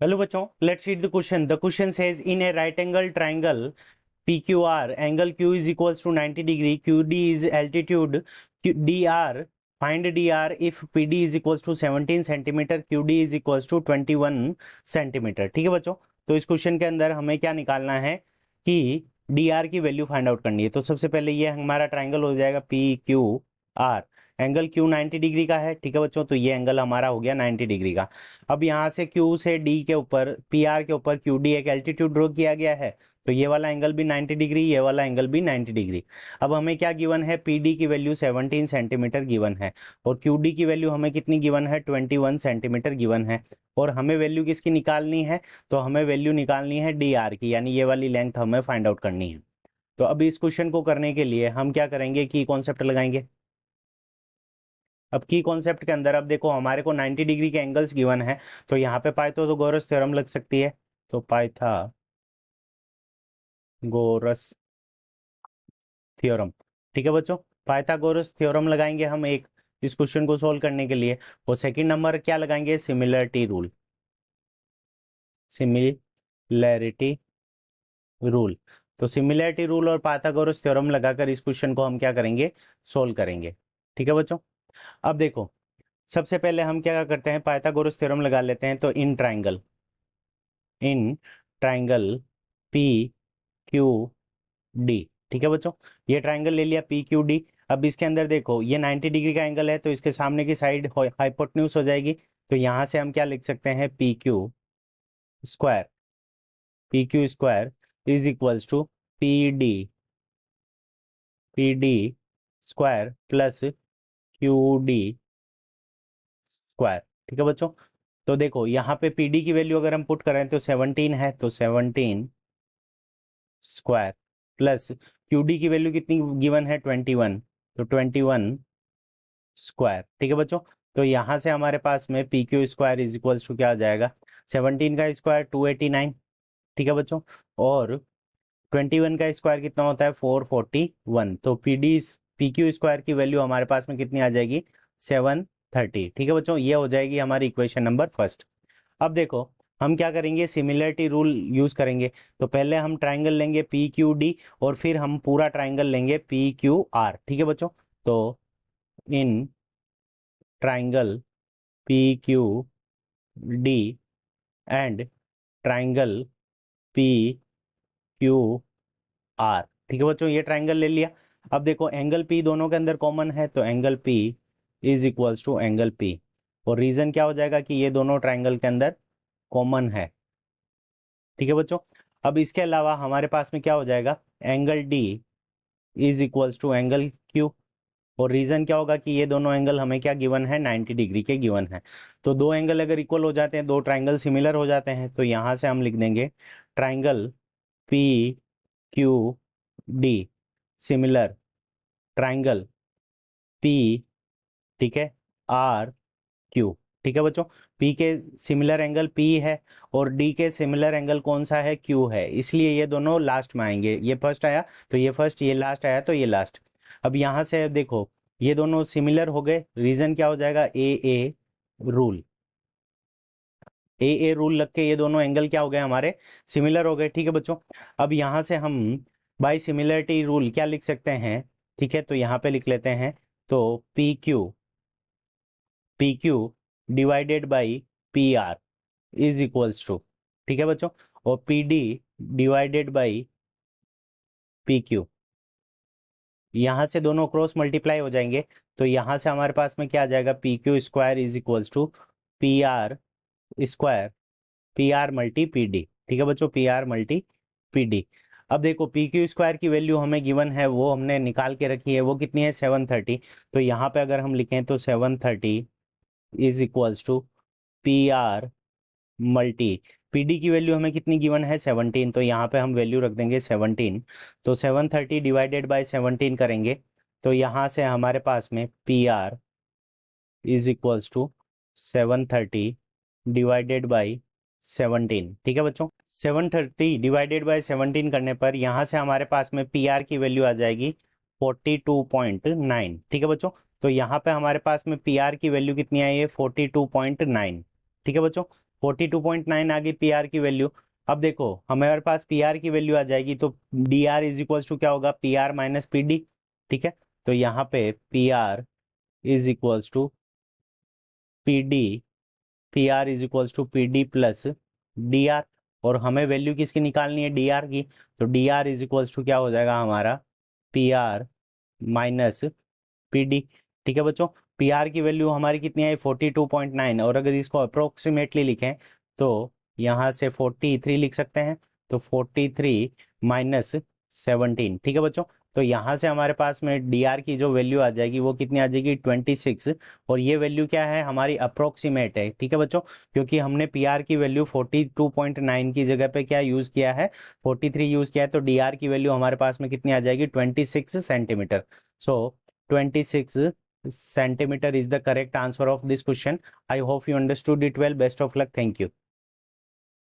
Hello बच्चों, let's read the question. The question says in A right angle triangle PQR, angle Q is equals to 90 degree, QD is altitude, DR, find DR if PD is equals to 17 centimetre, QD is equals to 21 centimetre. ठीक है बच्चों, तो इस question के अंदर हमें क्या निकालना है कि DR की वैल्यू फाइंड आउट करनी है। तो सबसे पहले ये हमारा ट्राइंगल हो जाएगा PQR, एंगल Q 90 डिग्री का है। ठीक है बच्चों, तो ये एंगल हमारा हो गया 90 डिग्री का। अब यहाँ से Q से D के ऊपर, PR के ऊपर QD एक एल्टीट्यूड ड्रॉ किया गया है, तो ये वाला एंगल भी 90 डिग्री, ये वाला एंगल भी 90 डिग्री। अब हमें क्या गिवन है, पीडी की वैल्यू 17 सेंटीमीटर गिवन है और क्यूडी की वैल्यू हमें कितनी गिवन है, 21 सेंटीमीटर गिवन है। और हमें वैल्यू किसकी निकालनी है, तो हमें वैल्यू निकालनी है डी आर की, यानी ये वाली लेंथ हमें फाइंड आउट करनी है। तो अब इस क्वेश्चन को करने के लिए हम क्या करेंगे, की कॉन्सेप्ट लगाएंगे। अब की कॉन्सेप्ट के अंदर अब देखो हमारे को 90 डिग्री के एंगल्स गिवन है, तो यहाँ पे पाइथागोरस थ्योरम लग सकती है। तो पाइथागोरस थ्योरम, ठीक है बच्चों, पाइथागोरस थ्योरम लगाएंगे हम एक इस क्वेश्चन को सोल्व करने के लिए। और सेकंड नंबर क्या लगाएंगे, सिमिलरिटी रूल, सिमिलैरिटी रूल। तो सिमिलैरिटी रूल और पाइथागोरस थ्योरम लगाकर इस क्वेश्चन को हम क्या करेंगे, सोल्व करेंगे। ठीक है बच्चों, अब देखो सबसे पहले हम क्या करते हैं, पाइथागोरस थ्योरम लगा लेते हैं। तो in triangle P Q D, ठीक है बच्चों, ये ट्राइंगल ले लिया पी क्यू डी। अब इसके अंदर देखो ये 90 डिग्री का एंगल है, तो इसके सामने की साइड हाइपोटेन्यूज हो जाएगी। तो यहां से हम क्या लिख सकते हैं, P Q square is equals to P D square plus Q D square. ठीक है बच्चों, तो देखो यहाँ पे पी डी की वैल्यू अगर हम पुट करें तो 17 है, तो 17 स्क्वायर प्लस क्यू डी की वैल्यू कितनी गिवन है, 21, तो 21 स्क्वायर। ठीक है बच्चों, तो यहां से हमारे पास में P Q square is equals to क्या आ जाएगा, 17 का स्क्वायर 289। ठीक है बच्चों, और 21 का स्क्वायर कितना होता है, 441। तो पी क्यू स्क्वायर की वैल्यू हमारे पास में कितनी आ जाएगी, 730। ठीक है बच्चों, ये हो जाएगी हमारी इक्वेशन नंबर फर्स्ट। अब देखो हम क्या करेंगे, सिमिलरिटी रूल यूज करेंगे। तो पहले हम ट्राइंगल लेंगे पी क्यू डी और फिर हम पूरा ट्राइंगल लेंगे पी क्यू आर। ठीक है बच्चों, तो in triangle P Q D and triangle P Q R, ठीक है बच्चों, ये ट्राइंगल ले लिया। अब देखो एंगल पी दोनों के अंदर कॉमन है, तो angle P is equals to angle P. और रीजन क्या हो जाएगा कि ये दोनों ट्राइंगल के अंदर कॉमन है। ठीक है बच्चों, अब इसके अलावा हमारे पास में क्या हो जाएगा, angle D is equals to angle Q. और रीजन क्या होगा कि ये दोनों एंगल हमें क्या गिवन है, 90 डिग्री के गिवन है। तो दो एंगल अगर इक्वल हो जाते हैं, दो ट्राइंगल सिमिलर हो जाते हैं, तो यहां से हम लिख देंगे triangle P Q D similar triangle P, ठीक है, आर क्यू। ठीक है बच्चों, पी के सिमिलर एंगल पी है और डी के सिमिलर एंगल कौन सा है, क्यू है, इसलिए ये दोनों लास्ट में आएंगे। ये फर्स्ट आया तो ये फर्स्ट, ये लास्ट आया तो ये लास्ट। अब यहां से देखो ये दोनों सिमिलर हो गए, रीजन क्या हो जाएगा, ए रूल, ए रूल लग के ये दोनों एंगल क्या हो गए हमारे, सिमिलर हो गए। ठीक है बच्चों, अब यहां से हम बाय सिमिलरिटी रूल क्या लिख सकते हैं, ठीक है, तो यहाँ पे लिख लेते हैं। तो P Q divided by P R is equals to, ठीक है बच्चों, और P D divided by P Q, यहां से दोनों क्रॉस मल्टीप्लाई हो जाएंगे। तो यहां से हमारे पास में क्या आ जाएगा, P Q square is equals to P R square, P R multi P D. ठीक है बच्चों, P R multi P D. अब देखो पी क्यू स्क्वायर की वैल्यू हमें गिवन है, वो हमने निकाल के रखी है, वो कितनी है, 730। तो यहाँ पे अगर हम लिखें तो 730 is equals to P R multi PD की वैल्यू हमें कितनी गिवन है, 17। तो यहाँ पे हम वैल्यू रख देंगे 17। तो 730 डिवाइडेड बाय 17 करेंगे, तो यहाँ से हमारे पास में P R is equals to 730 divided by 17। ठीक है बच्चों, 730 डिवाइडेड बाय 17 करने पर यहाँ से हमारे पास में पी आर की वैल्यू आ जाएगी 42.9। ठीक है बच्चों, तो यहाँ पे हमारे पास में पी आर की वैल्यू कितनी आई है, 42.9। ठीक है बच्चों, 42.9 आ गई पी आर की वैल्यू। अब देखो हमारे पास पी आर की वैल्यू आ जाएगी तो D R is equal to क्या होगा, P R minus P D. ठीक है, तो यहाँ पे P R is equals to P D, P R is equals to P D plus D R. और हमें वैल्यू किसकी निकालनी है, डी आर की। तो D R is equals to क्या हो जाएगा हमारा, P R minus P D. ठीक है बच्चों, पी आर की वैल्यू हमारी कितनी आई 42.9, और अगर इसको अप्रोक्सीमेटली लिखें तो यहाँ से 43 लिख सकते हैं। तो 43 माइनस 17। ठीक है बच्चों, तो यहाँ से हमारे पास में डी आर की जो वैल्यू आ जाएगी वो कितनी आ जाएगी 26। और ये वैल्यू क्या है हमारी, अप्रोक्सीमेट है। ठीक है बच्चों, क्योंकि हमने पी आर की वैल्यू 42.9 की जगह पे क्या यूज़ किया है, 43 यूज़ किया है। तो डी आर की वैल्यू हमारे पास में कितनी आ जाएगी 26 centimetre. So 26 centimeter is the correct answer of this question. I hope you understood it well. Best of luck. Thank you.